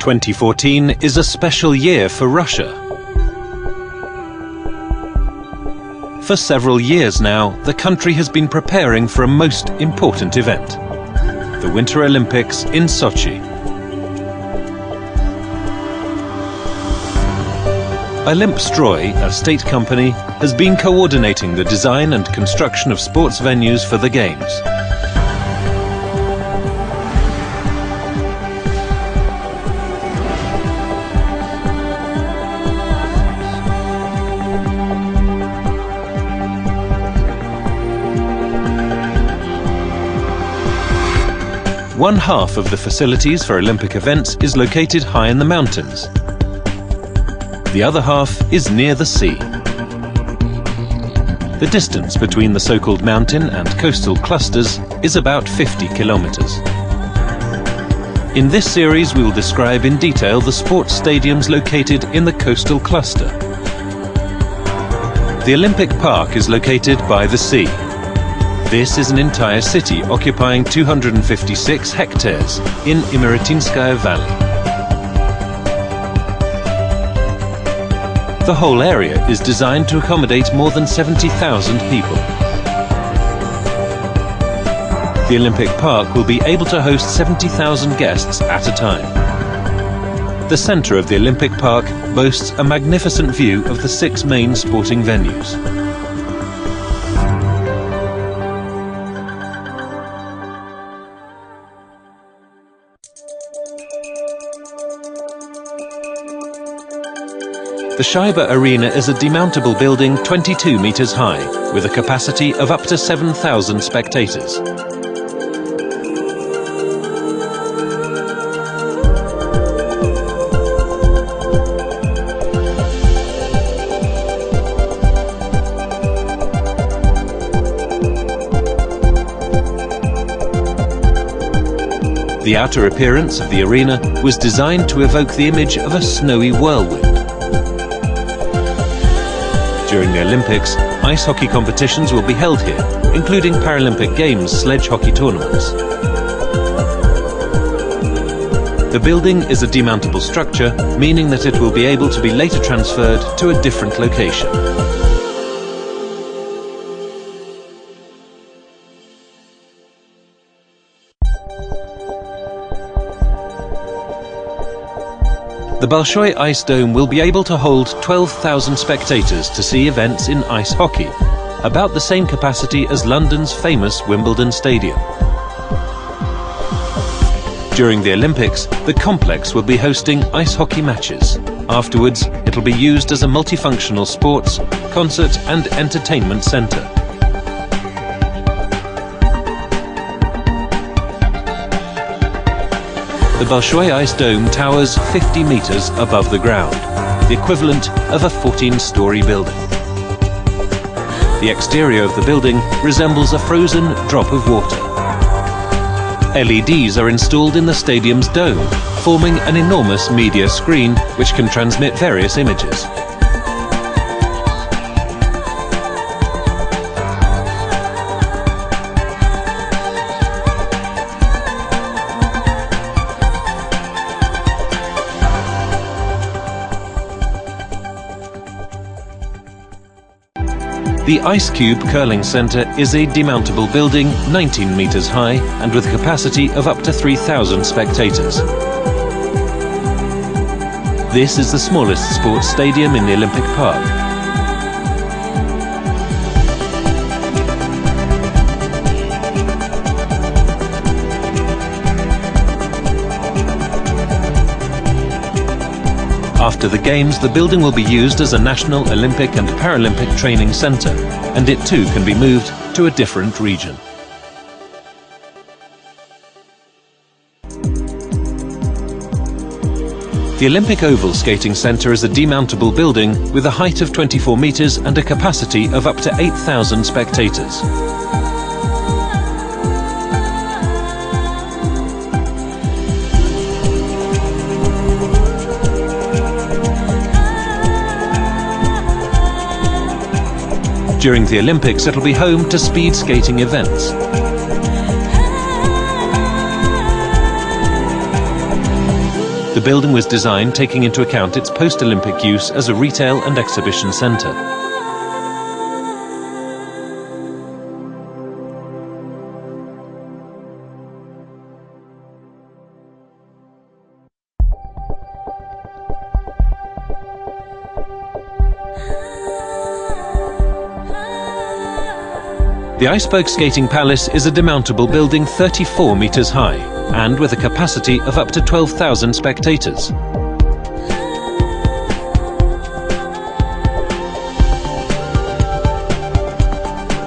2014 is a special year for Russia. For several years now, the country has been preparing for a most important event, the Winter Olympics in Sochi. Olympstroy, a state company, has been coordinating the design and construction of sports venues for the Games. One half of the facilities for Olympic events is located high in the mountains. The other half is near the sea. The distance between the so-called mountain and coastal clusters is about 50 kilometers. In this series we will describe in detail the sports stadiums located in the coastal cluster. The Olympic Park is located by the sea. This is an entire city occupying 256 hectares in Imeritinskaya Valley. The whole area is designed to accommodate more than 70,000 people. The Olympic Park will be able to host 70,000 guests at a time. The centre of the Olympic Park boasts a magnificent view of the 6 main sporting venues. The Shaiba Arena is a demountable building 22 meters high, with a capacity of up to 7,000 spectators. The outer appearance of the arena was designed to evoke the image of a snowy whirlwind. During the Olympics, ice hockey competitions will be held here, including Paralympic Games sledge hockey tournaments. The building is a demountable structure, meaning that it will be able to be later transferred to a different location. The Bolshoi Ice Dome will be able to hold 12,000 spectators to see events in ice hockey, about the same capacity as London's famous Wimbledon Stadium. During the Olympics, the complex will be hosting ice hockey matches. Afterwards, it will be used as a multifunctional sports, concert and entertainment centre. The Bolshoi Ice Dome towers 50 meters above the ground, the equivalent of a 14-story building. The exterior of the building resembles a frozen drop of water. LEDs are installed in the stadium's dome, forming an enormous media screen which can transmit various images. The Ice Cube Curling Centre is a demountable building 19 meters high and with a capacity of up to 3,000 spectators. This is the smallest sports stadium in the Olympic Park. After the Games, the building will be used as a national Olympic and Paralympic training centre, and it too can be moved to a different region. The Olympic Oval Skating Centre is a demountable building with a height of 24 metres and a capacity of up to 8,000 spectators. During the Olympics, it'll be home to speed skating events. The building was designed taking into account its post-Olympic use as a retail and exhibition centre. The Iceberg Skating Palace is a demountable building 34 metres high and with a capacity of up to 12,000 spectators.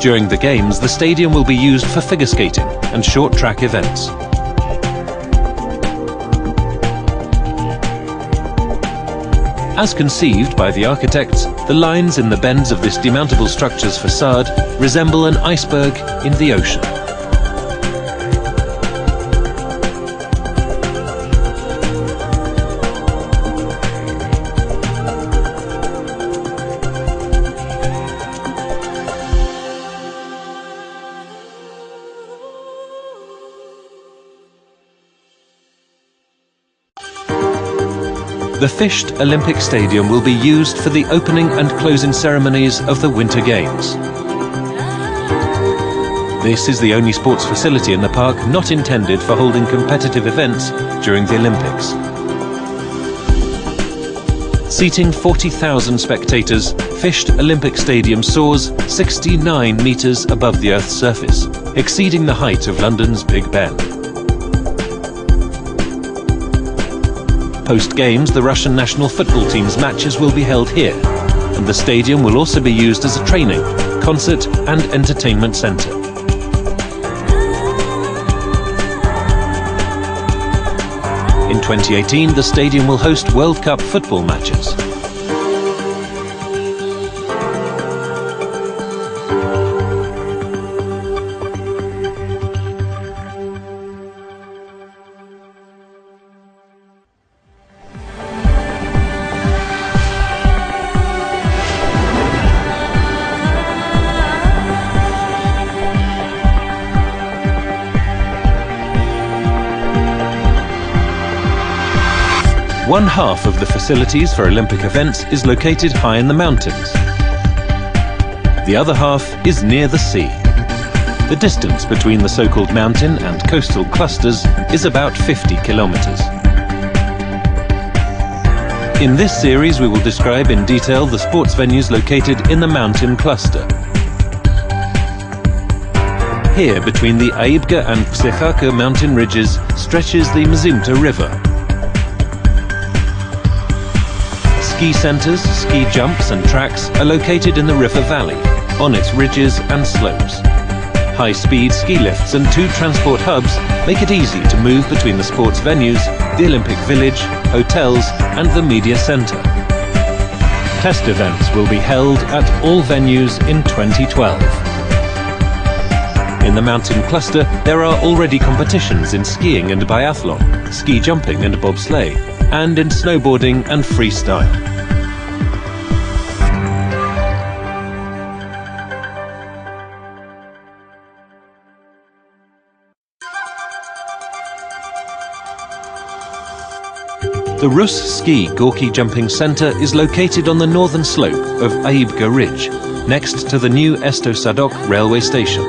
During the Games, the stadium will be used for figure skating and short track events. As conceived by the architects, the lines in the bends of this demountable structure's facade resemble an iceberg in the ocean. The Fished Olympic Stadium will be used for the opening and closing ceremonies of the Winter Games. This is the only sports facility in the park not intended for holding competitive events during the Olympics. Seating 40,000 spectators, Fished Olympic Stadium soars 69 metres above the Earth's surface, exceeding the height of London's Big Ben. Post-Games, the Russian national football team's matches will be held here, and the stadium will also be used as a training, concert and entertainment centre. In 2018, the stadium will host World Cup football matches. One half of the facilities for Olympic events is located high in the mountains. The other half is near the sea. The distance between the so-called mountain and coastal clusters is about 50 kilometers. In this series we will describe in detail the sports venues located in the mountain cluster. Here, between the Aibga and Psechaka mountain ridges, stretches the Mzimta River. Ski centres, ski jumps and tracks are located in the river valley, on its ridges and slopes. High-speed ski lifts and two transport hubs make it easy to move between the sports venues, the Olympic Village, hotels and the media centre. Test events will be held at all venues in 2012. In the mountain cluster, there are already competitions in skiing and biathlon, ski jumping and bobsleigh, and in snowboarding and freestyle. The Rus Ski Gorky Jumping Centre is located on the northern slope of Aibga Ridge, next to the new Esto Sadok railway station.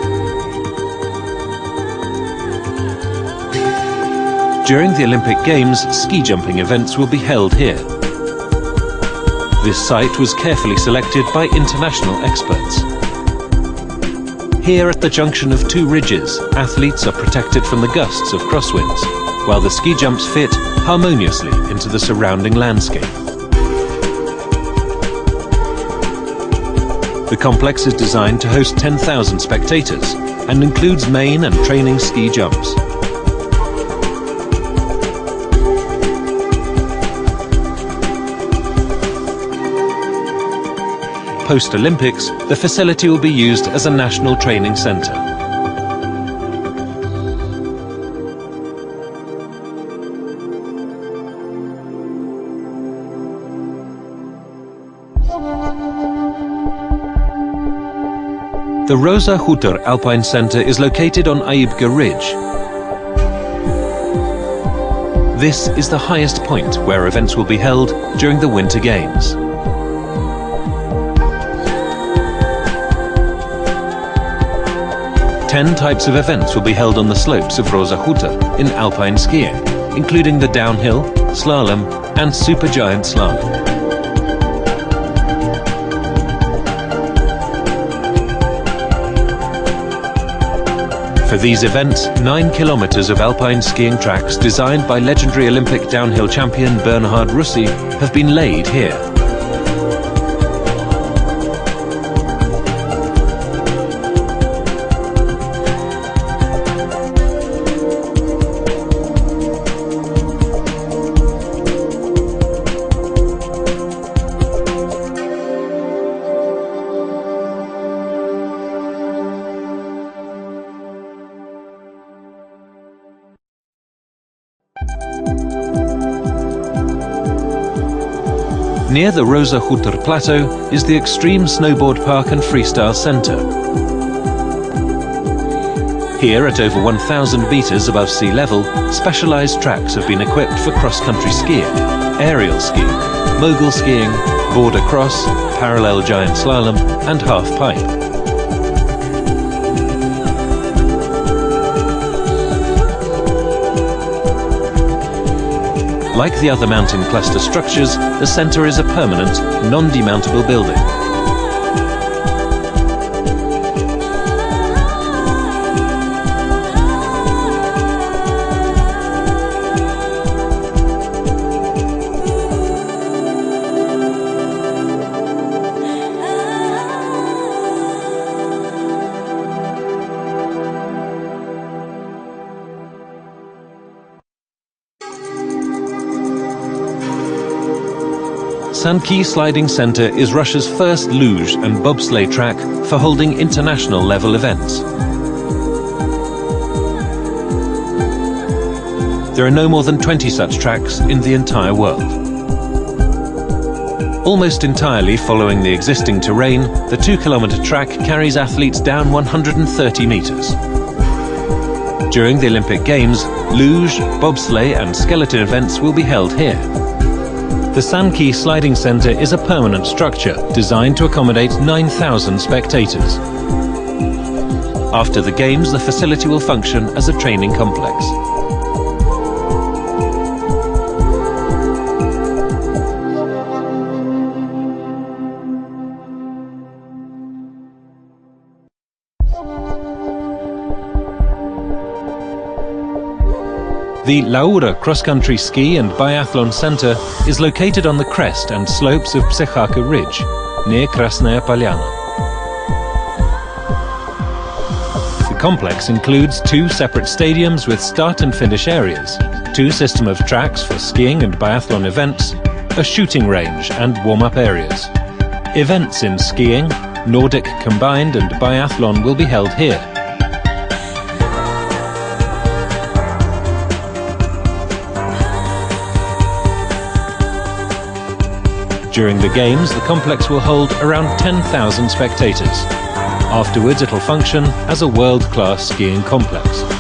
During the Olympic Games, ski jumping events will be held here. This site was carefully selected by international experts. Here at the junction of two ridges, athletes are protected from the gusts of crosswinds, while the ski jumps fit harmoniously into the surrounding landscape. The complex is designed to host 10,000 spectators and includes main and training ski jumps. Post-Olympics, the facility will be used as a national training centre. The Rosa Hutor Alpine Centre is located on Aibga Ridge. This is the highest point where events will be held during the Winter Games. Ten types of events will be held on the slopes of Roza Huta in alpine skiing, including the downhill, slalom and supergiant slalom. For these events, 9 kilometers of alpine skiing tracks designed by legendary Olympic downhill champion Bernhard Russi have been laid here. Near the Roza Huta plateau is the Extreme Snowboard Park and Freestyle Centre. Here, at over 1,000 metres above sea level, specialised tracks have been equipped for cross-country skiing, aerial skiing, mogul skiing, border cross, parallel giant slalom and half-pipe. Like the other mountain cluster structures, the centre is a permanent, non-demountable building. Sanki Sliding Centre is Russia's first luge and bobsleigh track for holding international level events. There are no more than 20 such tracks in the entire world. Almost entirely following the existing terrain, the 2-kilometre track carries athletes down 130 metres. During the Olympic Games, luge, bobsleigh and skeleton events will be held here. The Sanki Sliding Centre is a permanent structure designed to accommodate 9,000 spectators. After the Games, the facility will function as a training complex. The Laura cross-country ski and biathlon centre is located on the crest and slopes of Psychaka Ridge, near Krasnaya Polyana. The complex includes 2 separate stadiums with start and finish areas, 2 systems of tracks for skiing and biathlon events, a shooting range and warm-up areas. Events in skiing, Nordic combined and biathlon will be held here. During the Games, the complex will hold around 10,000 spectators. Afterwards, it'll function as a world-class skiing complex.